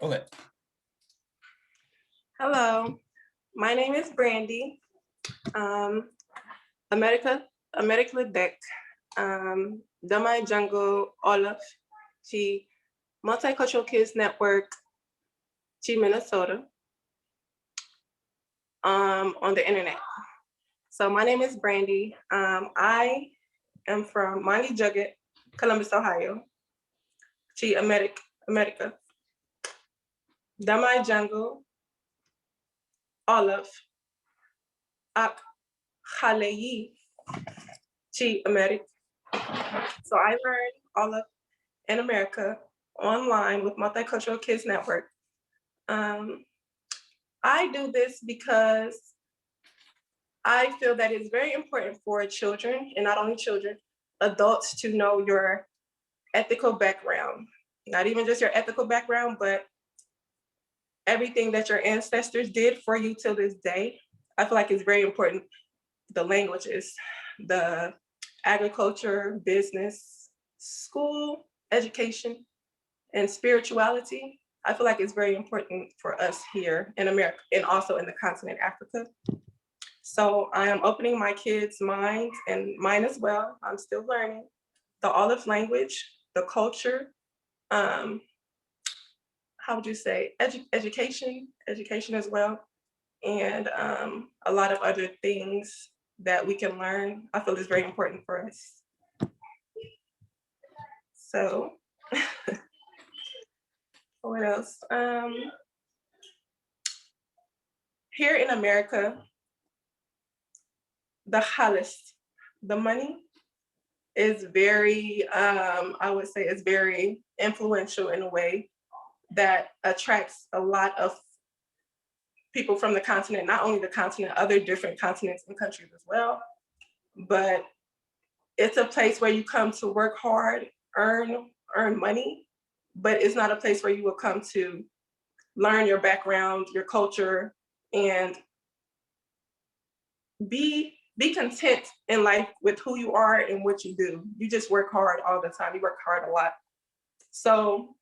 Okay. Hello, my name is Brandy. America Dek. Damai Jungle Wolof. Chi Multicultural Kids Network. Chi Minnesota. On the internet. So my name is Brandy. I am from Monty Jugget, Columbus, Ohio. Chi America. Damai Jungle Wolof. Ak Khaleyi. Chi America. So I learned Wolof in America online with Multicultural Kids Network. I do this because I feel that it's very important for children, and not only children, adults to know your ethical background. Not even just your ethical background, but everything that your ancestors did for you till this day. I feel like it's very important. The languages, the agriculture, business, school, education, and spirituality. I feel like it's very important for us here in America and also in the continent Africa. So I am opening my kids' minds and mine as well. I'm still learning the Wolof language, the culture, how would you say, education as well, and a lot of other things that we can learn. I feel is very important for us. So what else? Here in America, the halis, the money is very, I would say it's very influential in a way that attracts a lot of people from the continent, not only the continent, other different continents and countries as well. But it's a place where you come to work hard, earn money, but it's not a place where you will come to learn your background, your culture, and be content in life with who you are and what you do. You just work hard all the time. You work hard a lot. So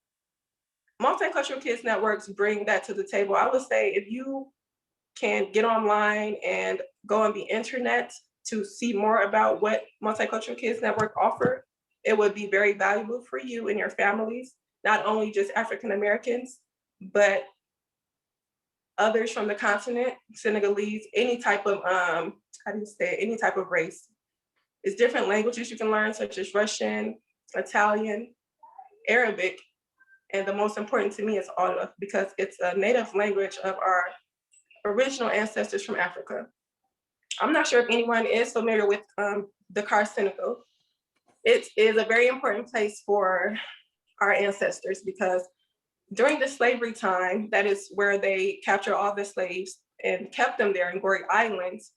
Multicultural Kids Networks bring that to the table. I would say if you can get online and go on the internet to see more about what Multicultural Kids Network offer, it would be very valuable for you and your families, not only just African Americans, but others from the continent, Senegalese, any type of, any type of race. It's different languages you can learn, such as Russian, Italian, Arabic, and the most important to me is Wolof, because it's a native language of our original ancestors from Africa. I'm not sure if anyone is familiar with Dakar, Senegal. It is a very important place for our ancestors because during the slavery time, that is where they captured all the slaves and kept them there in Goree Islands.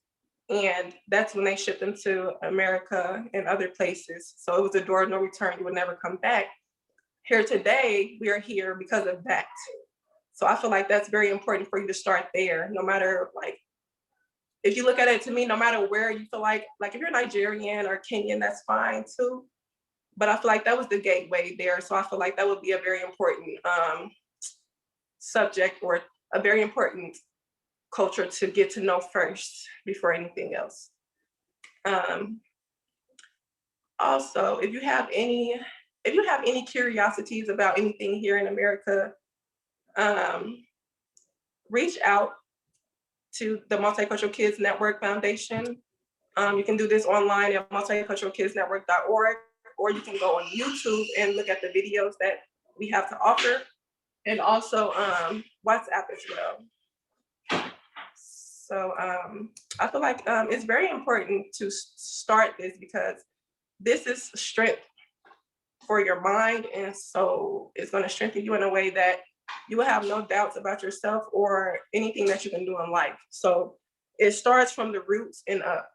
And that's when they shipped them to America and other places. So it was a door of no return. You would never come back. Here today, we are here because of that. So I feel like that's very important for you to start there, no matter like, if you look at it to me, no matter where you feel like if you're Nigerian or Kenyan, that's fine too. But I feel like that was the gateway there. So I feel like that would be a very important subject or a very important culture to get to know first before anything else. Also, if you have any curiosities about anything here in America, reach out to the Multicultural Kids Network Foundation. You can do this online at multiculturalkidsnetwork.org, or you can go on YouTube and look at the videos that we have to offer, and also WhatsApp as well. So I feel like it's very important to start this because this is strength for your mind, and so it's going to strengthen you in a way that you will have no doubts about yourself or anything that you can do in life. So it starts from the roots and up.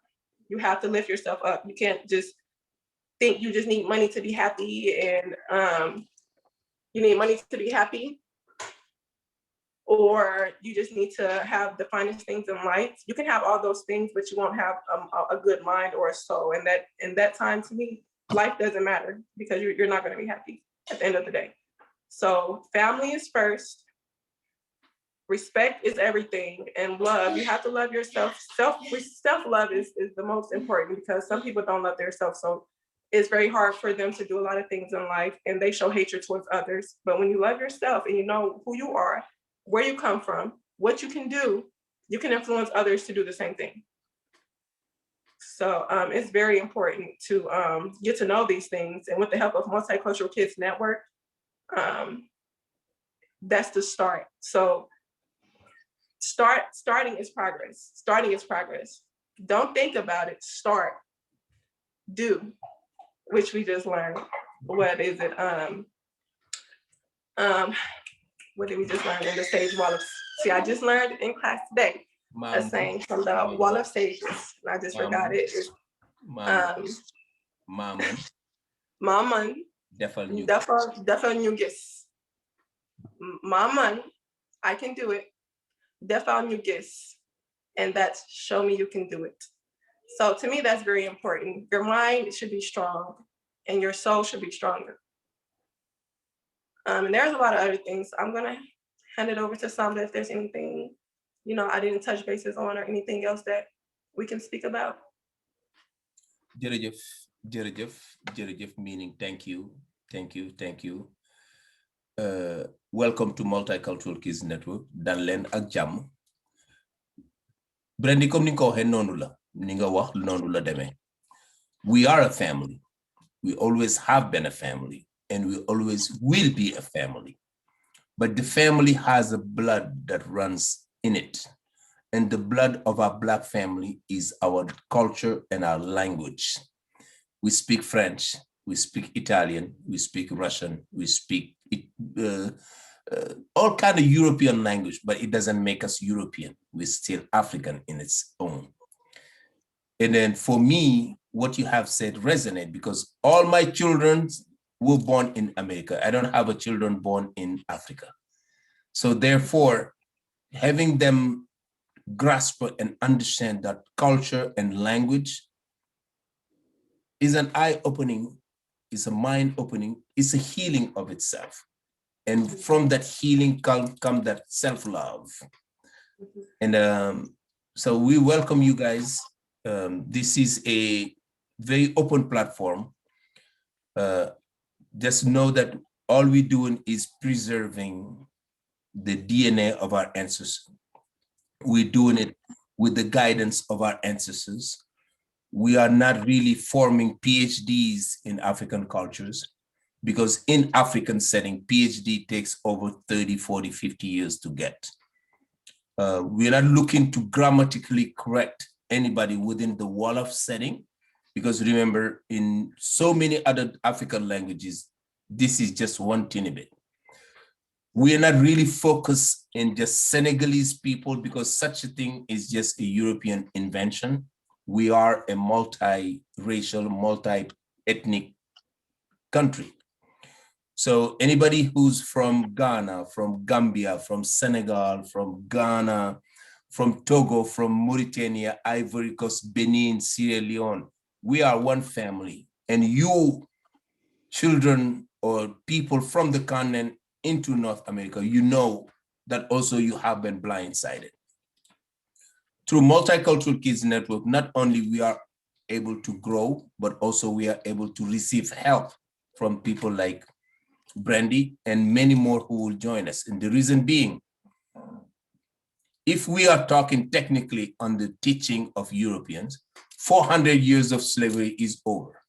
You have to lift yourself up. You can't just think you just need money to be happy and you need money to be happy, or you just need to have the finest things in life. You can have all those things, but you won't have a good mind or a soul. And that in that time, to me, life doesn't matter because you're not going to be happy at the end of the day. So family is first, Respect is everything, and love. You have to love yourself. Self-love is the most important, because some people don't love themselves. So it's very hard for them to do a lot of things in life, and they show hatred towards others. But when you love yourself and you know who you are, where you come from, what you can do, you can influence others to do the same thing. So it's very important to get to know these things. And with the help of Multicultural Kids Network, that's the start. So starting is progress. Starting is progress. Don't think about it. Start. Do, which we just learned. What is it? What did we just learn in the sage Wolof? See, I just learned in class today a saying from the Wolof sages. And I just forgot it. Maman. Defal ñu gis. Maman, I can do it. Defal ñu gis. And that's show me you can do it. So to me, that's very important. Your mind should be strong and your soul should be stronger. And there's a lot of other things. I'm gonna hand it over to Samba if there's anything, I didn't touch bases on, or anything else that we can speak about. Jërëjëf, meaning thank you. Welcome to Multicultural Kids Network. Dan leen ak jàmm. Brandy, comme ni nga ko waxee noonu la, ni nga wax noonu la demee. We are a family. We always have been a family, and we always will be a family. But the family has a blood that runs in it. And the blood of our Black family is our culture and our language. We speak French, we speak Italian, we speak Russian, we speak all kind of European language, but it doesn't make us European. We're still African in its own. And then for me, what you have said resonate, because all my children were born in America. I don't have a children born in Africa. So therefore, having them grasp and understand that culture and language is an eye-opening, is a mind-opening, it's a healing of itself. And from that healing come that self-love. And so we welcome you guys. This is a very open platform. Just know that all we're doing is preserving the DNA of our ancestors. We're doing it with the guidance of our ancestors. We are not really forming PhDs in African cultures, because in African setting, PhD takes over 30, 40, 50 years to get. We're not looking to grammatically correct anybody within the Wolof setting, because remember, in so many other African languages, this is just one teeny bit. We are not really focused in just Senegalese people, because such a thing is just a European invention. We are a multi-racial, multi-ethnic country. So anybody who's from Ghana, from Gambia, from Senegal, from Ghana, from Togo, from Mauritania, Ivory Coast, Benin, Sierra Leone, we are one family. And you, children or people from the continent into North America, you know that also you have been blindsided. Through Multicultural Kids Network, not only we are able to grow, but also we are able to receive help from people like Brandy and many more who will join us. And the reason being, if we are talking technically on the teaching of Europeans, 400 years of slavery is over.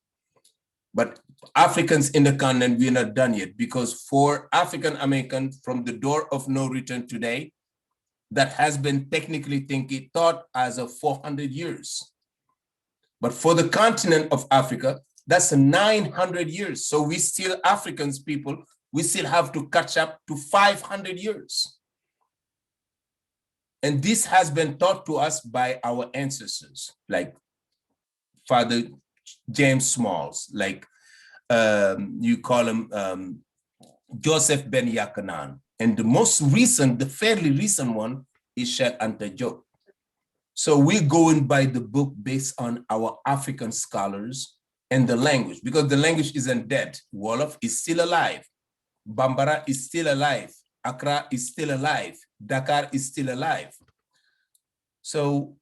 But Africans in the continent, we're not done yet, because for African Americans from the door of no return today, that has been technically thought as of 400 years. But for the continent of Africa, that's 900 years. So we still, Africans people, we still have to catch up to 500 years. And this has been taught to us by our ancestors, like Father James Smalls, like you call him Joseph Ben Yakanan. And the most recent, the fairly recent one is Cheich Anta Diop. So we're going by the book based on our African scholars and the language, because the language isn't dead. Wolof is still alive. Bambara is still alive. Accra is still alive. Dakar is still alive. So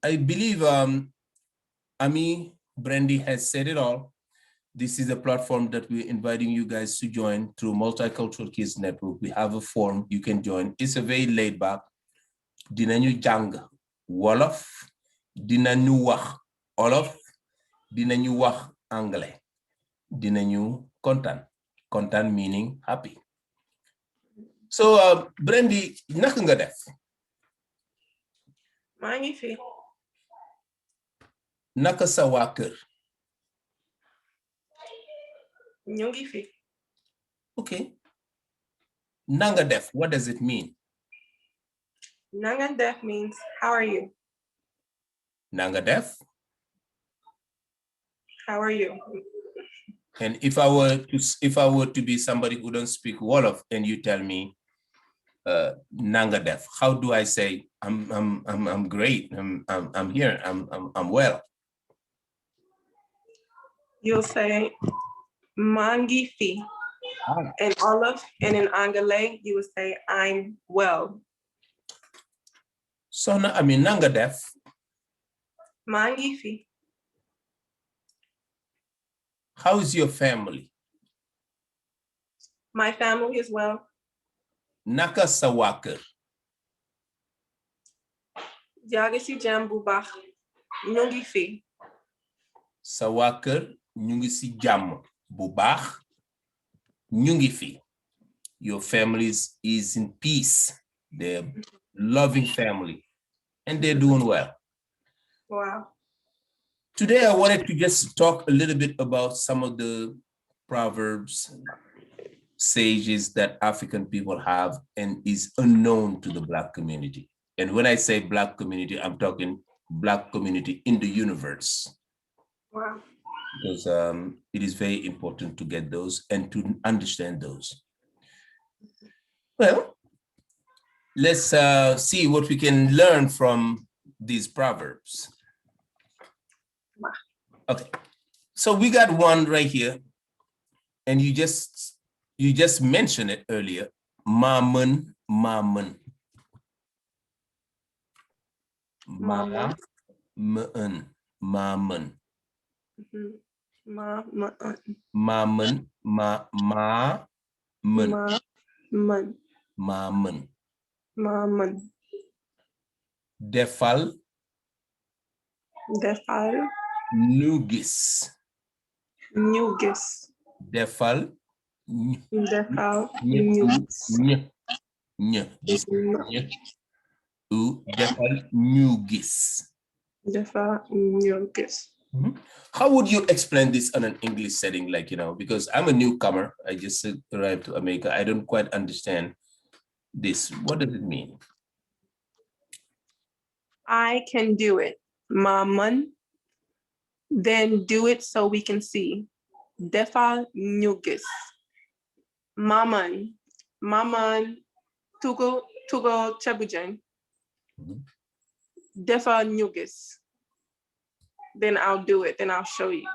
I believe Ami Brandy has said it all. This is a platform that we're inviting you guys to join through Multicultural Kids Network. We have a forum you can join. It's a very laid back. Dinañu jàng Wolof, dinañu wax Wolof, dinañu wax anglais, dinañu kontaan meaning happy. So Brandy, naka nga def? Maa ngi fi. Naka sa waa kër? Ñu ngi fi. Okay. Nanga def, what does it mean? Nanga def means how are you? Nanga def? How are you? And if I were to be somebody who don't speak Wolof and you tell me Nanga def, how do I say I'm great, I'm here, I'm well? You'll say Mangi fi. In Wolof and in Angale, you would say I'm well. So I mean Nanga def. Mangi fi. How is your family? My family is well. Naka sa waa kër? Jaga si jàmm bu baax. Ñu ngi fi. Sa waa kër ñu ngi si jàmm bu baax. Ñu ngi fi. Your family is in peace. They're a loving family and they're doing well. Wow. Today, I wanted to just talk a little bit about some of the proverbs, sages that African people have and is unknown to the Black community. And when I say Black community, I'm talking Black community in the universe. Wow. Because it is very important to get those and to understand those. Well, let's see what we can learn from these proverbs. Okay, so we got one right here, and you just mentioned it earlier. Mamun. Mamun. Mamun. Mamun. Mamun. Mamun. Mamun. Defal. Defal. Nugis. Nugis. Defal. Defal. Nugis. Defal Nugis. Defal Nugis. How would you explain this on an English setting? Like, because I'm a newcomer. I just arrived to America. I don't quite understand this. What does it mean? I can do it. Mamun. Then do it so we can see. Defal Nugis. Maman. Maman. Tugo Chebujan. Defal Nugis. Then I'll do it. Then I'll show you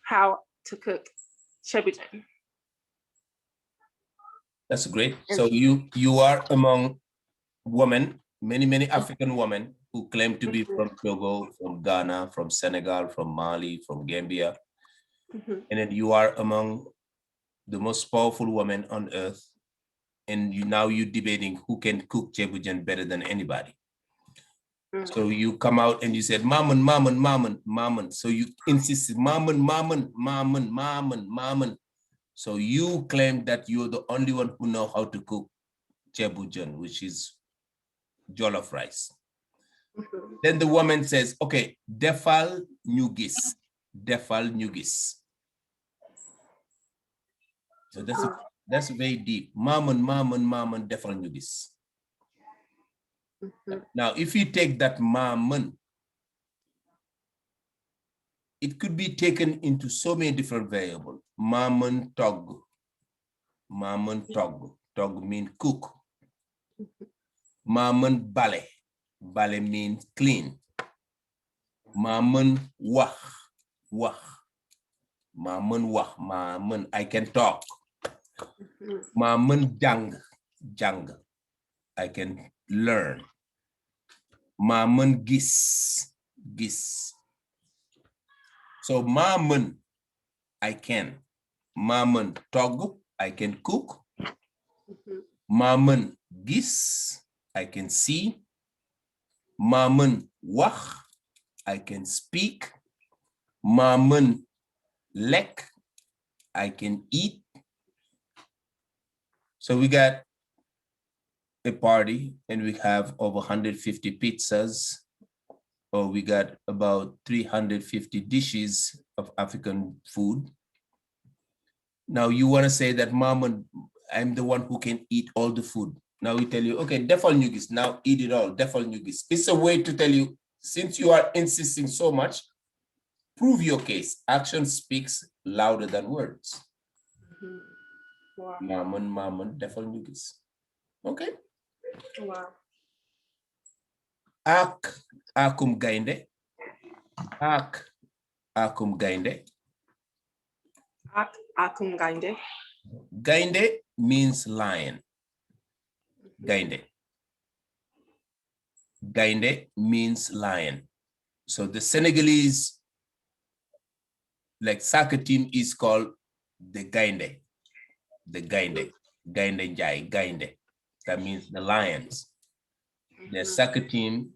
how to cook Chebujan. That's great. So you are among women, many African women who claim to be from Togo, from Ghana, from Senegal, from Mali, from Gambia. And then you are among the most powerful women on earth. And now you're debating who can cook Chebujan better than anybody. So you come out and you said, Mamun, Mamun, Mamun, Mamun. So you insisted, Mamun, Mamun, Mamun, Mamun, Mamun. So you claim that you're the only one who know how to cook Chebujan, which is jollof rice. Then the woman says, okay, defal Nugis, defal Nugis. So that's very deep. Mamun, Mamun, Mamun, defal Nugis. Now, if you take that Mamun, it could be taken into so many different variables. Mamun tog. Mamun tog. Tog means cook. Mamun bale. Bale means clean. Mamun wah. Wah. Mamun wah. Mamun, I can talk. Ma mën jàng. I can learn. Ma mën gis. So ma mën, I can. Ma mën togg, I can cook. Ma mën gis, I can see. Ma mën wax, I can speak. Ma mën lekk, I can eat. So we got a party and we have over 150 pizzas, or we got about 350 dishes of African food. Now you want to say that Mama, I'm the one who can eat all the food. Now we tell you, okay, defal nugis, now eat it all, defal nugis. It's a way to tell you, since you are insisting so much, prove your case. Action speaks louder than words. Wow. Maman, defal nugis. Okay. Wow. Akum gainde. Akum gainde. Akum gainde. Gainde means lion. Gainde. Gainde means lion. So the Senegalese soccer team is called the Gainde. The Gainde. Gainde Njai. Gainde. That means the lions. The soccer team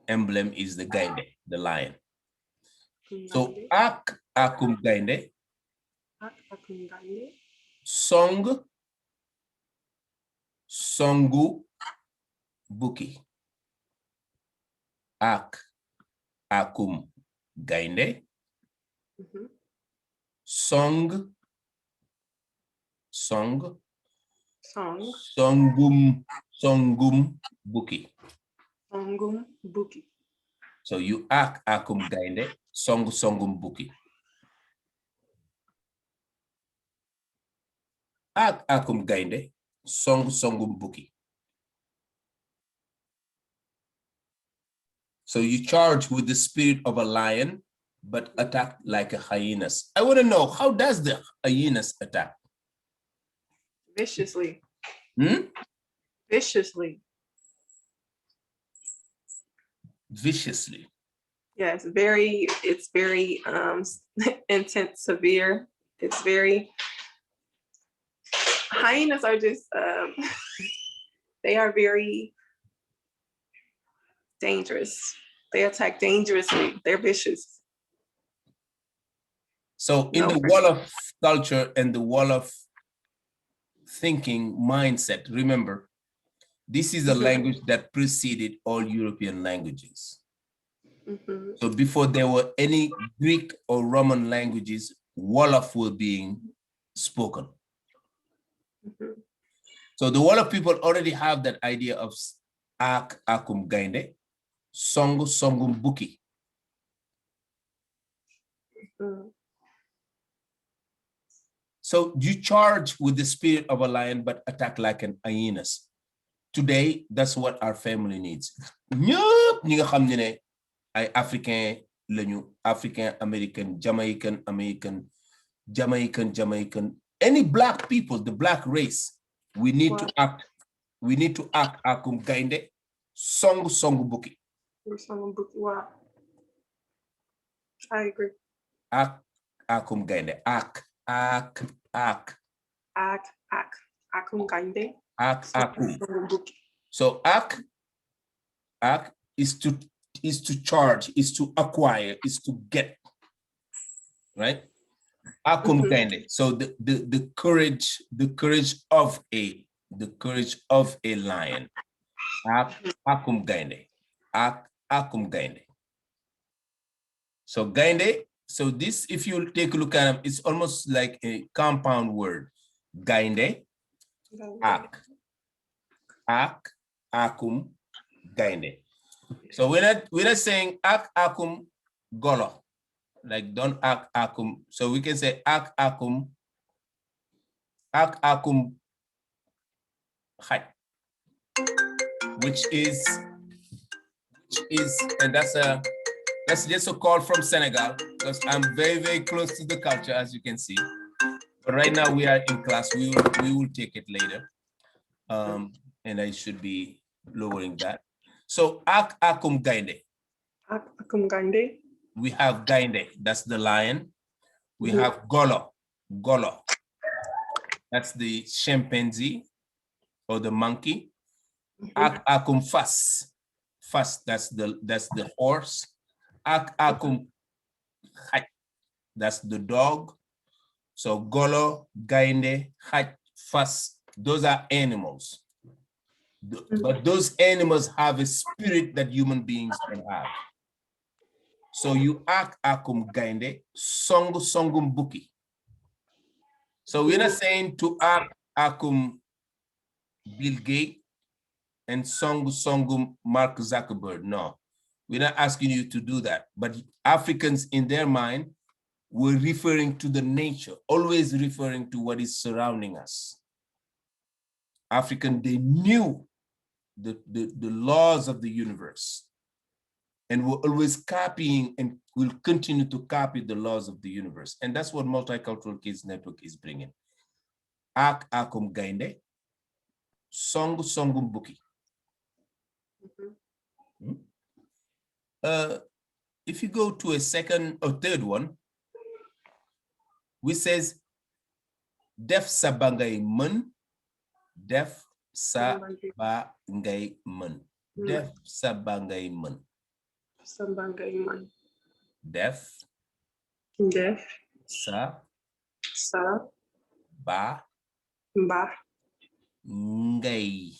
emblem is the Gainde, the lion. So akum gainde. Songu buki. Akum gainde. Songum buki. Songum buki. So you akum gainde, songum buki. Akum gainde, songum buki. So you charge with the spirit of a lion, but attack like a hyenas. I want to know, how does the hyenas attack? Viciously. Viciously. Yes, it's very intense, severe. It's very, hyenas are just, they are very dangerous. They attack dangerously. They're vicious. So in the Wolof culture and the Wolof thinking mindset, remember, this is a language that preceded all European languages. So before there were any Greek or Roman languages, Wolof were being spoken. So the Wolof people already have that idea of akum gainde, songum buki. So you charge with the spirit of a lion, but attack like an hyenas. Today, that's what our family needs. African, African American, Jamaican, any black people, the black race, we need to act. We need to act akum gainde, songu buki. Wow. I agree. Akum gainde, akum gainde. Akum. So is to charge, is to acquire, is to get, right? Akum gainde. So the courage of a lion. Akum gainde. Akum gainde. So gainde. So this, if you take a look at them, it's almost like a compound word. Gainde. Akum gainde. So we're not saying akum golo, like don't akum. So we can say akum hai, which is, and that's just a call from Senegal, because I'm very, very close to the culture, as you can see. But right now we are in class. We will take it later. And I should be lowering that. So ak akum gainde. Ak akum gainde. We have gainde, that's the lion. We have golo, golo. That's the chimpanzee or the monkey. Ak akum fas, fas, that's the horse. Ak akum haj, that's the dog. So golo, gainde, haj, fas, those are animals. But those animals have a spirit that human beings don't have. So you ak akum gainde, songu songum buki. So we're not saying to ak akum Bill Gates and songu songum Mark Zuckerberg. No, we're not asking you to do that. But Africans in their mind were referring to the nature, always referring to what is surrounding us. African, they knew the laws of the universe and were always copying and will continue to copy the laws of the universe. And that's what Multicultural Kids Network is bringing. Ak akum gainde, songu songum buki. If you go to a second or third one, which says def sabangai mun, def sabangai mun, def sabangai mun. Sabangai mun. Def. Def. Sa. Ba. Ba. Ngai.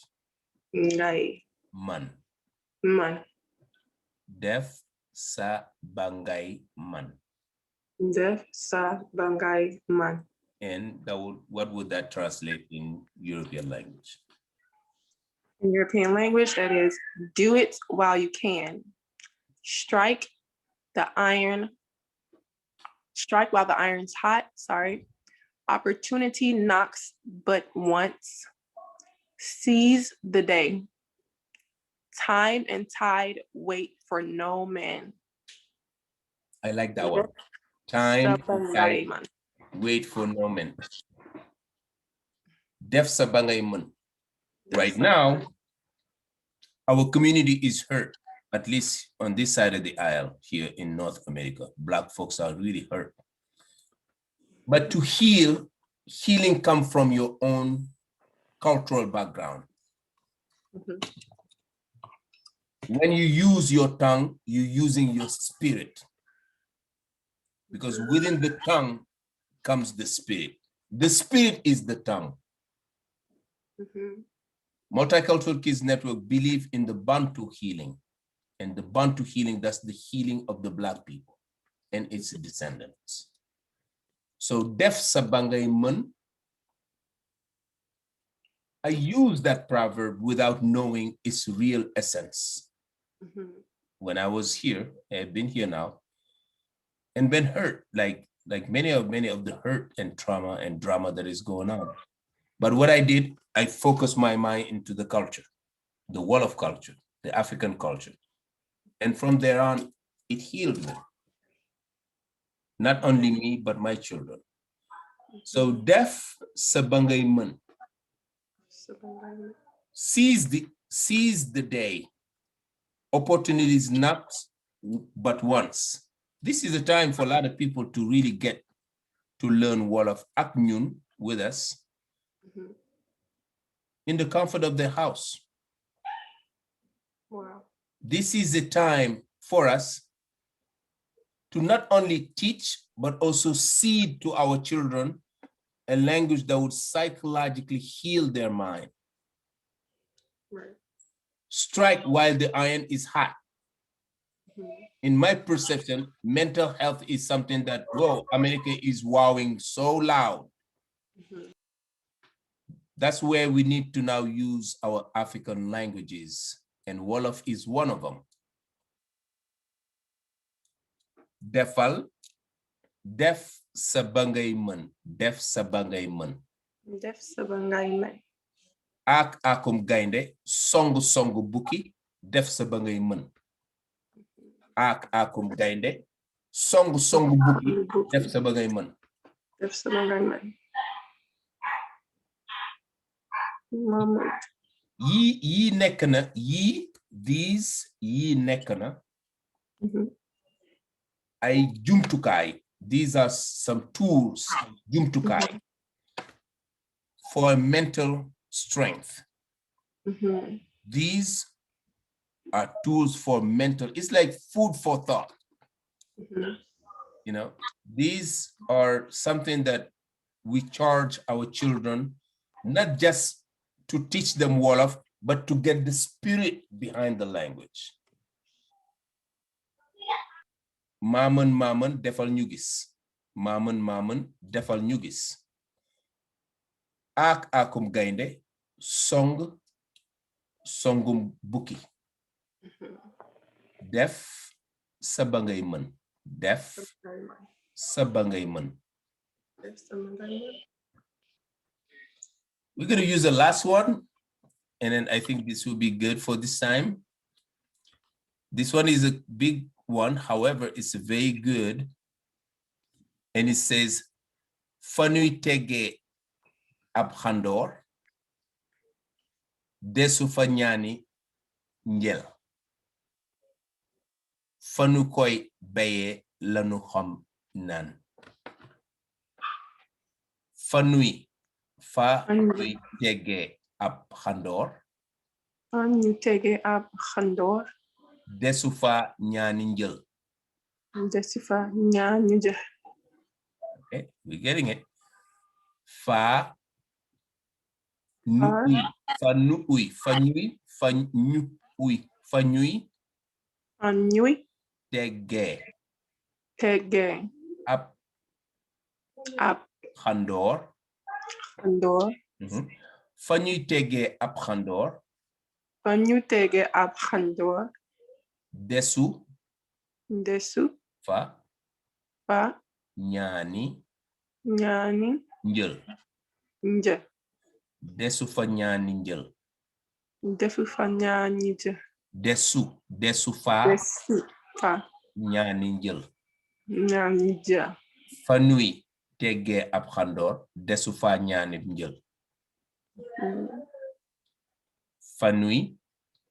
Ngai. Man. Man. Def sa bangai man. Def sa bangai man. And what would that translate in European language? In European language, that is, do it while you can. Strike while the iron's hot, sorry. Opportunity knocks but once. Seize the day. Time and tide wait for no man. I like that one. Time and tide wait for no man. Def sabangay man. Right now, our community is hurt, at least on this side of the aisle here in North America. Black folks are really hurt. But to heal, healing comes from your own cultural background. When you use your tongue, you're using your spirit. Because within the tongue comes the spirit. The spirit is the tongue. Multicultural Kids Network believe in the Bantu healing. And the Bantu healing, that's the healing of the Black people and its descendants. So def sabangay mun, I use that proverb without knowing its real essence. When I was here, I've been here now, and been hurt, like many of the hurt and trauma and drama that is going on. But what I did, I focused my mind into the culture, the Wolof culture, the African culture. And from there on, it healed me. Not only me, but my children. So def sabangay mun. Seize the day. Opportunities not but once. This is a time for a lot of people to really get to learn Wolof ak ñun with us in the comfort of their house. Wow. This is a time for us to not only teach, but also seed to our children a language that would psychologically heal their mind. Right. Strike while the iron is hot. In my perception, mental health is something that, whoa, America is wowing so loud. That's where we need to now use our African languages, and Wolof is one of them. Defal, def sabangay man, def sabangay man. Def sabangay man. Ak akum gainde, songu songu buki, def sabangay man. Ak akum gainde, songu songu buki, def sabangay man. Def sabangay man. Mammoth. Yi nekk na yi these yi nekk na ay jumtukaay. These are some tools, jumtukaay, for mental strength. These are tools for mental, it's like food for thought. You know, these are something that we charge our children, not just to teach them Wolof, but to get the spirit behind the language. Maman defal ñu gis. Maman defal ñu gis. Ak akum gaynde song songum bukki. Def sa ba ngay mën. Def sa ba ngay mën. We're going to use the last one, and then I think this will be good for this time. This one is a big one, however, it's very good. And it says, Fanuy tege ab xandor, desu fa ñaani njel. Fanu koy baye lanu xam nan. Fanuy fa nuy tege ab xandor. Fanuy tege ab xandor. Desu fa ñaani njel. Desu fa ñaani njel. Okay, we're getting it. Fa nu uy, fa nu uy, fa ñuy, fa ñu uy, fa ñuy. Fa ñuy. Tege. Tege. Ab. Ab. Xandor. Xandor. Fa ñuy tege ab xandor. Fa ñu tege ab xandor. Desu. Desu. Fa. Fa. Ñaani. Ñaani. Njël. Njël. Desu fa ñaani njël. Desu fa ñaani njël. Desu fa. Desu fa. Ñaani njël. Ñaani njël. Fa nuy tege ab xandor. Desu fa ñaani njël. Fa nuy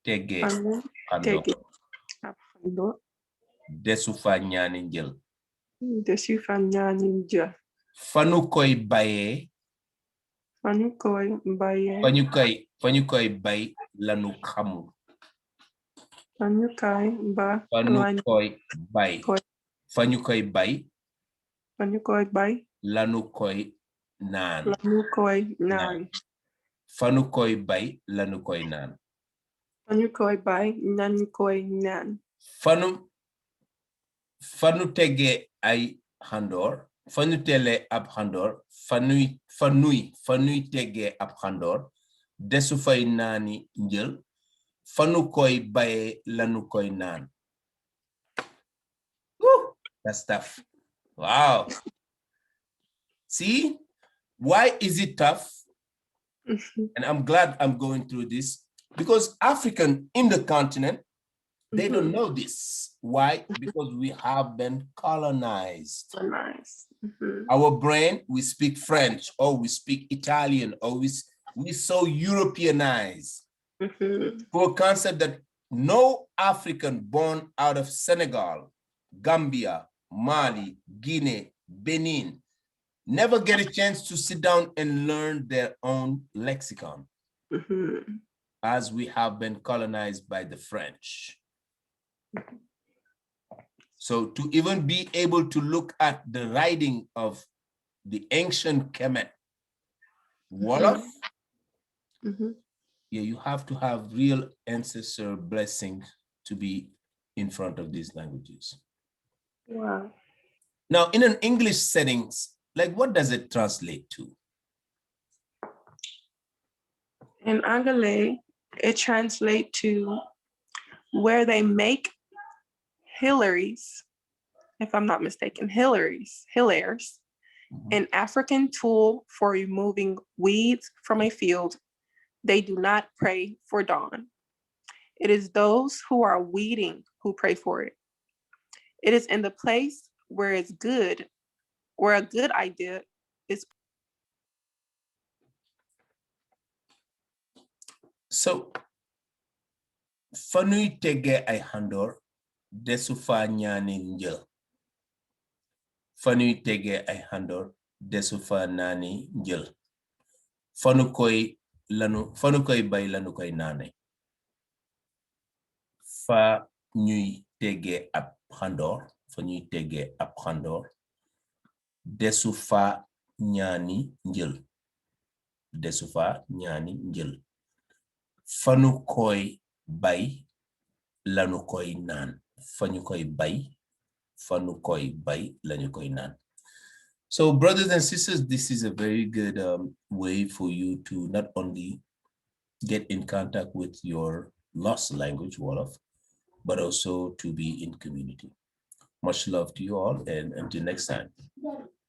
tege ab xandor. Desu fa ñaani njël. Desu fa ñaani njël. Fanu koy baye. Fanu koy baye. Fanu koy bay lanu xamul. Fanu koy ba. Fanu koy bay. Fanu koy bay. Fanu koy bay. Lanu koy naan. Lanu koy naan. Fanu koy bay lanu koy naan. Fanu koy bay lanu koy naan. Fanu tege ay xandor. Fanu tele ab xandor. Fanuy tege ab xandor. Desu fay naani njël. Fanu koy baye lanu koy naan. Woo, that's tough. Wow. See, why is it tough? And I'm glad I'm going through this because African in the continent, they don't know this. Why? Because we have been colonized. Our brain, we speak French or we speak Italian or we so Europeanized. For a concept that no African born out of Senegal, Gambia, Mali, Guinea, Benin, never get a chance to sit down and learn their own lexicon, as we have been colonized by the French. So to even be able to look at the writing of the ancient Kemet, Wolof, yeah, you have to have real ancestor blessing to be in front of these languages. Wow. Now, in an English settings, like what does it translate to? In Angolais, it translates to where they make hilaries, if I'm not mistaken, hilaries, an African tool for removing weeds from a field. They do not pray for dawn. It is those who are weeding who pray for it. It is in the place where it's good, where a good idea is. So fanuy tege ay handor desu fa ñaani njël. Fanuy tege ay handor desu fa nani njël. Fanu koy bay lanu koy naane. Fa ñuy tege ab handor, fa ñuy tege ab handor desu fa ñaani njël. Desu fa ñaani njël. Fanu koy bay lanu koy naan. Fanu koy bay, fanu koy bay lanu koy naan. So brothers and sisters, this is a very good way for you to not only get in contact with your lost language, Wolof, but also to be in community. Much love to you all, and until next time.